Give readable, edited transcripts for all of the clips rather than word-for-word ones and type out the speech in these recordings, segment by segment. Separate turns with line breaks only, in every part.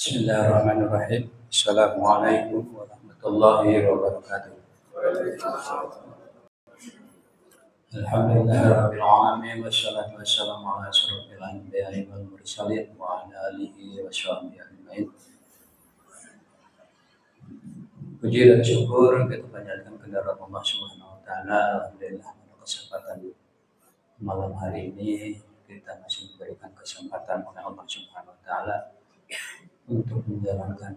Bismillahirrahmanirrahim. Assalamualaikum warahmatullahi wabarakatuh. Alhamdulillahirabbil alamin wassalatu wassalamu ala asyrofil anbiya'i wal mursalin wa ala alihi wa sahbihi ajmain. Puji dan syukur kita panjatkan kehadirat Allah Subhanahu wa taala. Alhamdulillah pada kesempatan malam hari ini kita masih diberikan kesempatan oleh Allah Subhanahu wa taala untuk menjalankan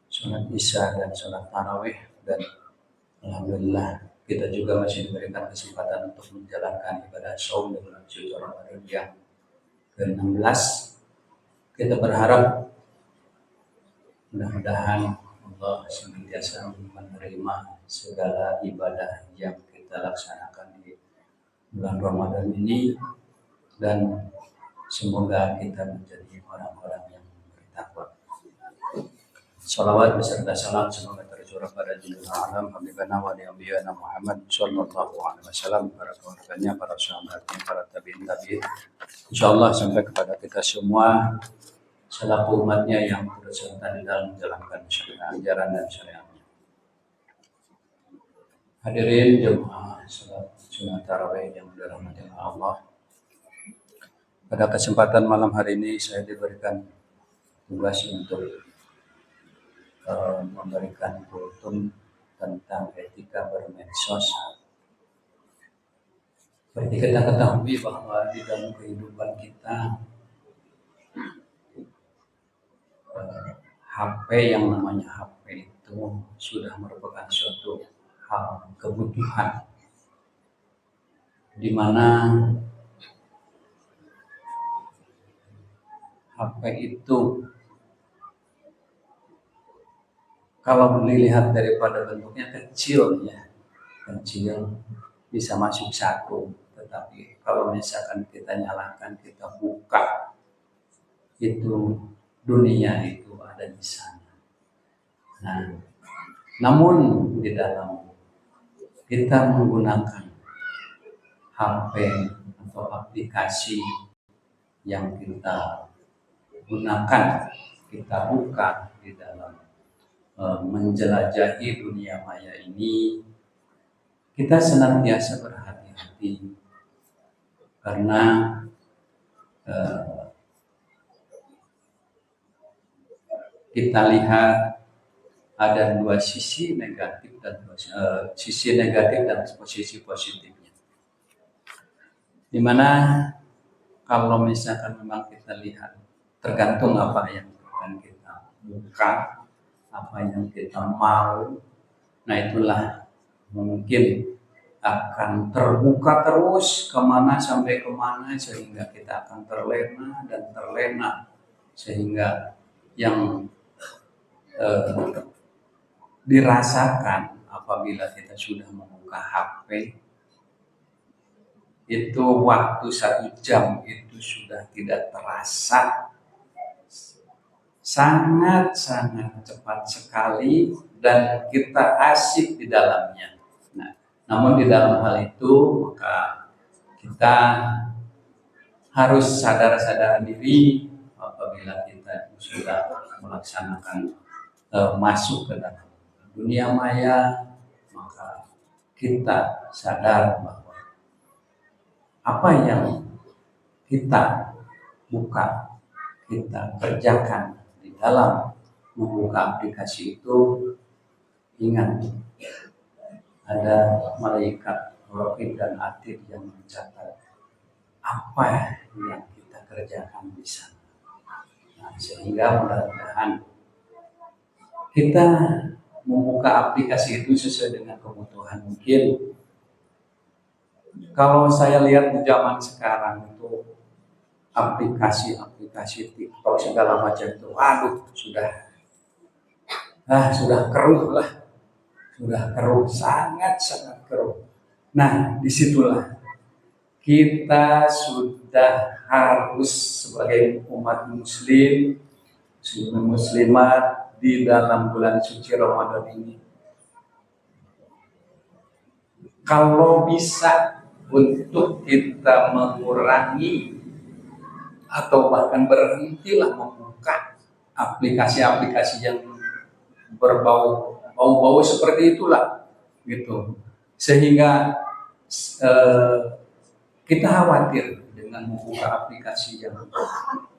sholat isya dan sholat tarawih, dan alhamdulillah kita juga masih diberikan kesempatan untuk menjalankan ibadah saum di bulan suci Ramadan yang ke-16. Kita berharap mudah-mudahan Allah senantiasa menerima segala ibadah yang kita laksanakan di bulan Ramadan ini, dan semoga kita menjadi orang-orang yang bertakwa. Salawat beserta salam semoga tercurah pada junjungan alam habibana wa nabiyana Muhammad sallallahu alaihi wasallam, para keluarganya, para sahabatnya, para tabi'in. Insyaallah sampai kepada kita semua selaku umatnya yang turut serta di dalam menjalankan syariat ajaran dan syariatnya. Hadirin jemaah salat sunat tarawih yang dirahmati Allah. Pada kesempatan malam hari ini saya diberikan tugas untuk memberikan kultum tentang etika bermedsos. Seperti kita ketahui bahwa di dalam kehidupan kita HP yang namanya HP itu sudah merupakan suatu hal kebutuhan, di mana HP itu kalau dilihat daripada bentuknya kecil, bisa masuk saku. Tetapi kalau misalkan kita nyalakan, kita buka, itu dunia itu ada di sana. Nah, namun di dalam kita menggunakan HP atau aplikasi yang kita gunakan, kita buka di dalam menjelajahi dunia maya ini, kita senantiasa berhati-hati karena kita lihat ada dua sisi negatif dan posisi positifnya. Dimana kalau misalkan memang kita lihat, tergantung apa yang akan kita buka, apa yang kita mau, nah itulah mungkin akan terbuka terus kemana sampai kemana, sehingga kita akan terlena dan terlena, sehingga yang dirasakan apabila kita sudah membuka HP itu waktu 1 jam itu sudah tidak terasa, sangat-sangat cepat sekali, dan kita asik di dalamnya. Nah, namun di dalam hal itu maka kita harus sadar diri apabila kita sudah melaksanakan masuk ke dalam dunia maya, maka kita sadar bahwa apa yang kita buka, kita kerjakan di dalam membuka aplikasi itu, ingat ada malaikat raqib dan atid yang mencatat apa yang kita kerjakan di sana. Nah, sehingga mudah-mudahan kita membuka aplikasi itu sesuai dengan kebutuhan. Mungkin kalau saya lihat di zaman sekarang itu aplikasi TikTok segala macam itu, sudah keruh lah, sangat keruh. Nah, disitulah kita sudah harus sebagai umat muslimat di dalam bulan suci Ramadan ini, kalau bisa untuk kita mengurangi atau bahkan berhentilah membuka aplikasi-aplikasi yang bau-bau seperti itulah gitu, sehingga eh, kita khawatir dengan membuka aplikasi yang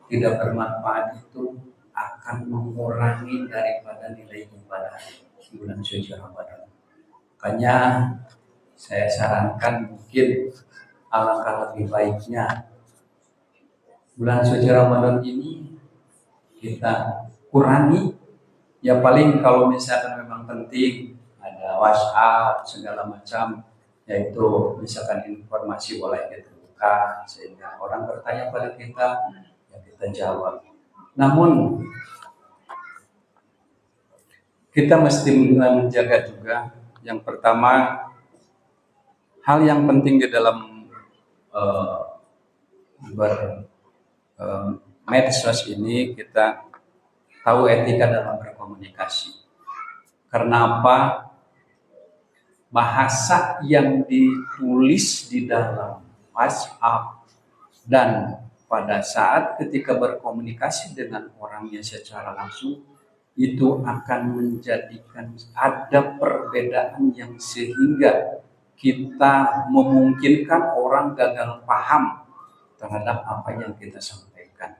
tidak bermanfaat itu akan mengurangi daripada nilai ibadah di bulan suci Ramadan. Makanya saya sarankan mungkin alangkah lebih baiknya bulan suci Ramadan ini kita kurangi, ya paling kalau misalkan memang penting ada WhatsApp segala macam, yaitu misalkan informasi boleh kita buka sehingga orang bertanya pada kita, ya kita jawab. Namun kita mesti menjaga juga, yang pertama hal yang penting di dalam medsos ini, kita tahu etika dalam berkomunikasi. Karena apa? Bahasa yang ditulis di dalam WhatsApp dan pada saat ketika berkomunikasi dengan orangnya secara langsung itu akan menjadikan ada perbedaan yang sehingga kita memungkinkan orang gagal paham terhadap apa yang kita sampaikan.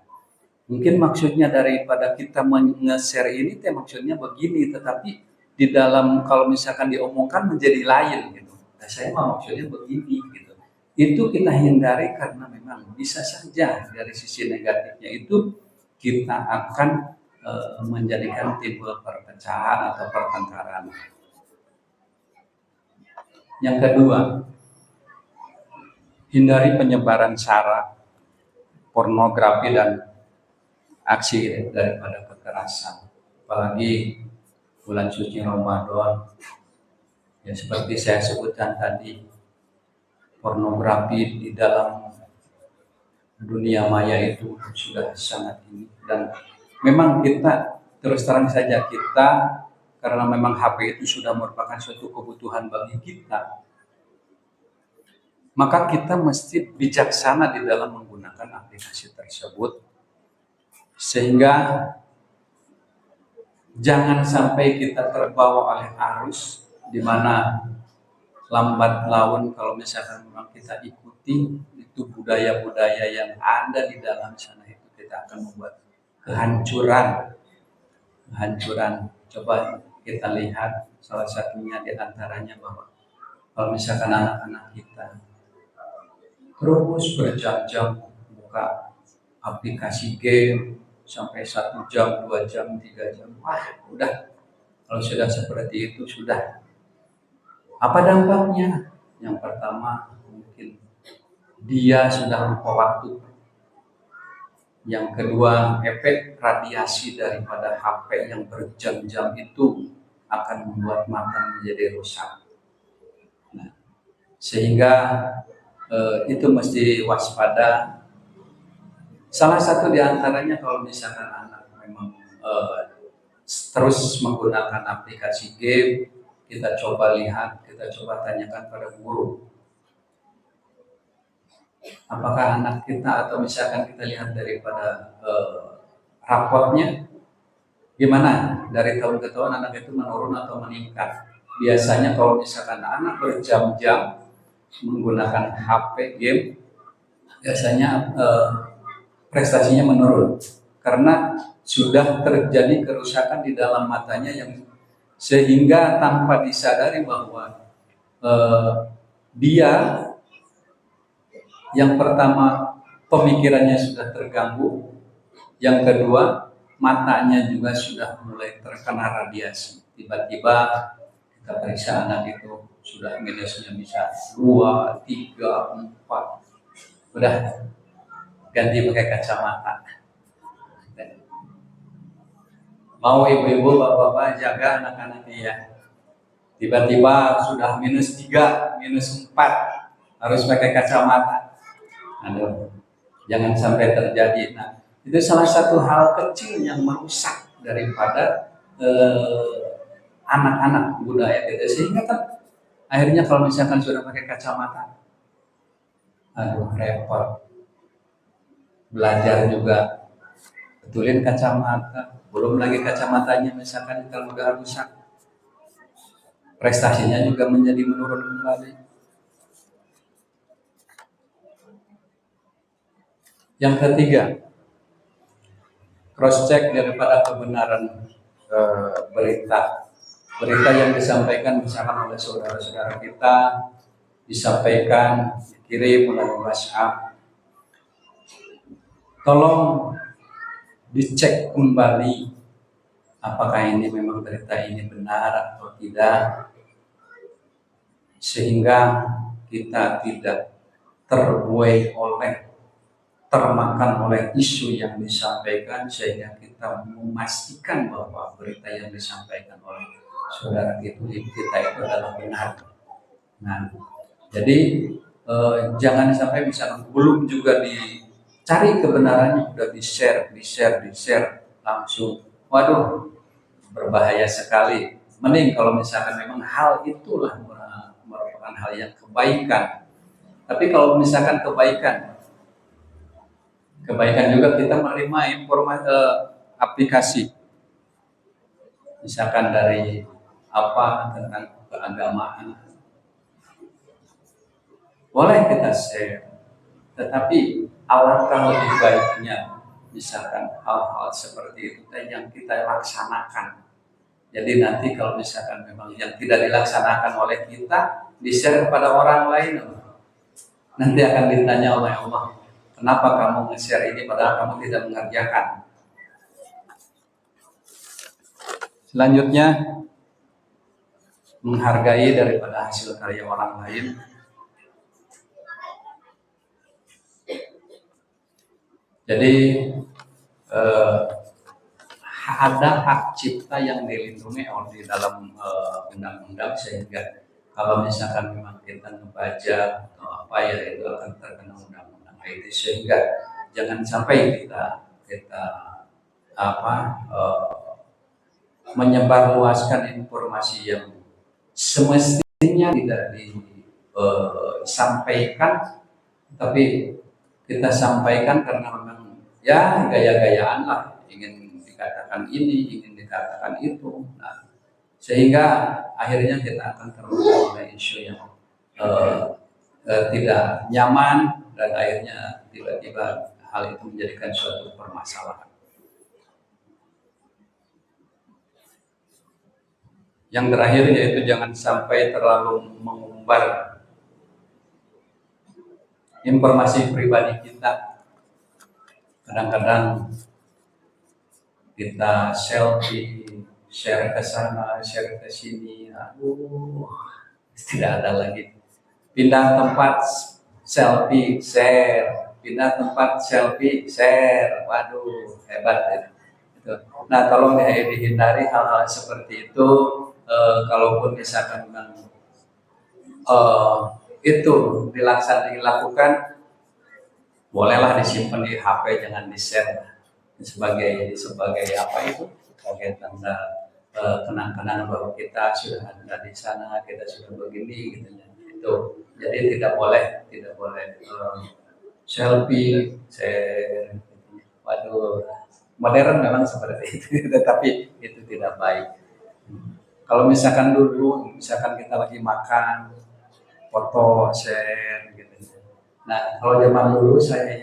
Mungkin maksudnya daripada kita nge-share ini maksudnya begini, tetapi di dalam kalau misalkan diomongkan menjadi lain gitu. Nah, saya maksudnya begini gitu. Itu kita hindari karena memang bisa saja dari sisi negatifnya itu kita akan menjadikan timbul perpecahan atau pertengkaran. Yang kedua, hindari penyebaran sara, pornografi dan aksi daripada kekerasan. Apalagi bulan suci Ramadan, ya seperti saya sebutkan tadi, pornografi di dalam dunia maya itu sudah sangat tinggi, dan memang kita terus terang saja kita, karena memang HP itu sudah merupakan suatu kebutuhan bagi kita, maka kita mesti bijaksana di dalam menggunakan aplikasi tersebut, sehingga jangan sampai kita terbawa oleh arus di mana lambat laun kalau misalkan memang kita ikuti itu budaya-budaya yang ada di dalam sana, itu kita akan membuat kehancuran. Coba kita lihat salah satunya di antaranya bahwa kalau misalkan anak-anak kita terus berjam-jam buka aplikasi game sampai 1 jam, 2 jam, 3 jam, wah udah, kalau sudah seperti itu sudah. Apa dampaknya? Yang pertama mungkin dia sudah lupa waktu. Yang kedua, efek radiasi daripada HP yang berjam-jam itu akan membuat mata menjadi rusak. Nah, sehingga itu mesti waspada. Salah satu di antaranya kalau misalkan anak memang terus menggunakan aplikasi game, kita coba lihat, kita coba tanyakan pada guru. Apakah anak kita, atau misalkan kita lihat daripada raportnya, gimana dari tahun ke tahun anak itu menurun atau meningkat. Biasanya kalau misalkan anak berjam-jam menggunakan HP game, biasanya prestasinya menurun karena sudah terjadi kerusakan di dalam matanya yang sehingga tanpa disadari bahwa dia yang pertama pemikirannya sudah terganggu, yang kedua matanya juga sudah mulai terkena radiasi. Tiba-tiba kita periksa anak itu sudah minusnya bisa 2, 3, 4, udah ganti pakai kacamata. Mau ibu-ibu, bapak-bapak jaga anak-anaknya ya. Tiba-tiba sudah -3, -4, harus pakai kacamata. Aduh, jangan sampai terjadi. Nah, itu salah satu hal kecil yang merusak daripada anak-anak budaya kita, sehingga kan akhirnya kalau misalkan sudah pakai kacamata, aduh repot. Belajar juga betulin kacamata, belum lagi kacamatanya misalkan kalau udah rusak, prestasinya juga menjadi menurun kembali. Yang ketiga, cross check daripada kebenaran berita yang disampaikan misalkan oleh saudara-saudara kita, disampaikan dikirim melalui WhatsApp, tolong dicek kembali apakah ini memang berita ini benar atau tidak, sehingga kita tidak termakan oleh isu yang disampaikan, sehingga kita memastikan bahwa berita yang disampaikan oleh saudara kita itu adalah benar. Nah, jadi jangan sampai misalnya belum juga dicari kebenarannya udah di share langsung. Waduh, berbahaya sekali. Mending kalau misalkan memang hal itulah merupakan hal yang kebaikan. Tapi kalau misalkan kebaikan juga kita menerima informasi aplikasi, misalkan dari apa tentang keagamaan, boleh kita share, tetapi alangkah lebih baiknya misalkan hal-hal seperti itu yang kita laksanakan. Jadi nanti kalau misalkan memang yang tidak dilaksanakan oleh kita di-share kepada orang lain, nanti akan ditanya oleh Allah, kenapa kamu nge-share ini padahal kamu tidak mengerjakan. Selanjutnya, menghargai daripada hasil karya orang lain. Jadi ada hak cipta yang dilindungi di dalam undang-undang, sehingga kalau misalkan memang kita ngebaca atau apa ya itu akan terkena undang-undang IT, sehingga jangan sampai kita menyebarluaskan informasi yang semestinya tidak disampaikan, tapi kita sampaikan karena memang ya gaya-gayaan lah, ingin dikatakan ini, ingin dikatakan itu. Nah, sehingga akhirnya kita akan terbawa oleh isu yang tidak nyaman, dan akhirnya tiba-tiba hal itu menjadikan suatu permasalahan. Yang terakhir yaitu jangan sampai terlalu mengumbar informasi pribadi kita. Kadang-kadang kita selfie, share ke sana, share ke sini, tidak ada lagi. Pindah tempat selfie, share. Pindah tempat selfie, share. Waduh, hebat ya. Nah, tolong dihindari hal-hal seperti itu. Kalaupun misalkan itu dilakukan, bolehlah disimpan di HP, jangan di-share sebagai apa itu, sebagai tanda kenang-kenangan bahwa kita sudah ada di sana, kita sudah begini gitu ya. Itu jadi tidak boleh selfie, share. Waduh, modern memang seperti itu, tetapi itu tidak baik. Kalau misalkan dulu, misalkan kita lagi makan, foto, share, gitu. Nah, kalau zaman dulu saya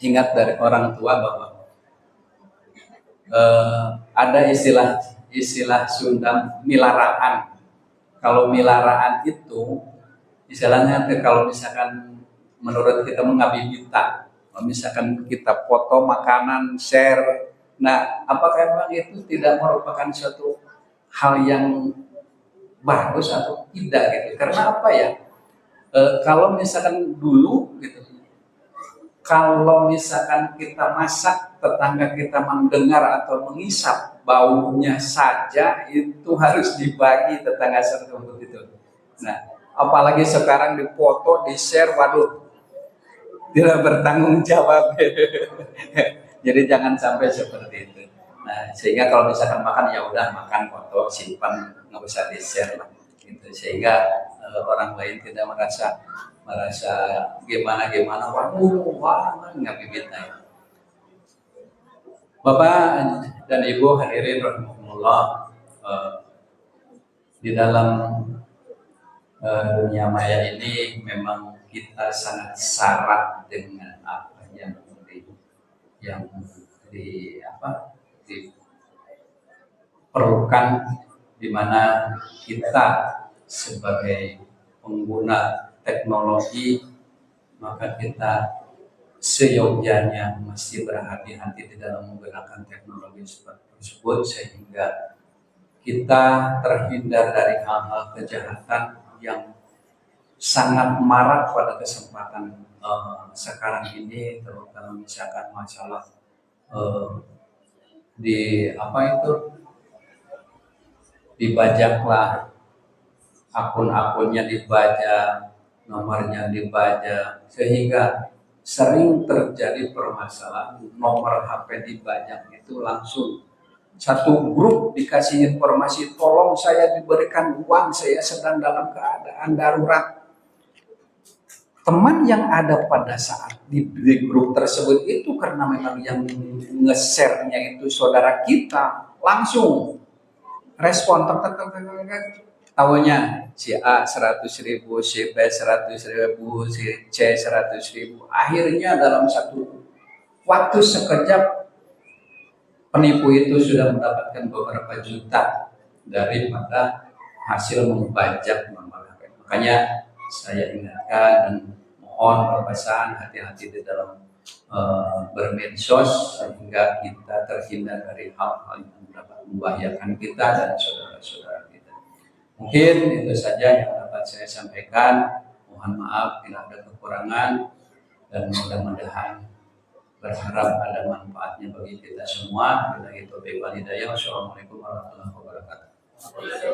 ingat dari orang tua bahwa ada istilah Sunda milaraan. Kalau milaraan itu istilahnya kalau misalkan menurut kita mengabibita, misalkan kita foto makanan, share. Nah, apakah memang itu tidak merupakan suatu hal yang bagus atau tidak gitu? Karena apa ya? Kalau misalkan dulu gitu, kalau misalkan kita masak, tetangga kita mendengar atau mengisap baunya saja itu harus dibagi tetangga setempat itu. Nah, apalagi sekarang dipoto, di-share, waduh, tidak bertanggung jawab. Jadi jangan sampai seperti itu. Nah, sehingga kalau misalkan makan ya udah makan, foto, simpan, nggak usah di-share lah. Gitu. Sehingga orang lain tidak merasa merasa gimana, wah, nggak bibitnya. Bapak dan Ibu hadirin rahimahumullah, di dalam dunia maya ini memang kita sangat syarat dengan apa yang diperlukan, di mana kita sebagai pengguna teknologi, maka kita seyogyanya mesti berhati-hati di dalam menggunakan teknologi tersebut sehingga kita terhindar dari hal-hal kejahatan yang sangat marak pada kesempatan sekarang ini, terutama misalkan masalah dibajaklah akun-akunnya, dibajak nomornya, dibajak, sehingga sering terjadi permasalahan nomor HP dibajak itu langsung satu grup dikasih informasi, tolong saya diberikan uang, saya sedang dalam keadaan darurat. Teman yang ada pada saat di grup tersebut itu karena memang yang nge-share-nya itu saudara kita, langsung respon tahunya si A 100.000, si B 100.000, si C 100.000. Akhirnya dalam satu waktu sekejap penipu itu sudah mendapatkan beberapa juta daripada hasil membajak nomor HP. Makanya saya ingatkan dan mohon berpesan hati-hati di dalam bermedsos sehingga kita terhindar dari hal-hal yang dapat membahayakan kita dan saudara-saudara kita. Mungkin itu saja yang dapat saya sampaikan. Mohon maaf bila ada kekurangan dan mudah-mudahan berharap ada manfaatnya bagi kita semua. Bila itu baik walidayah. Wassalamualaikum warahmatullahi wabarakatuh.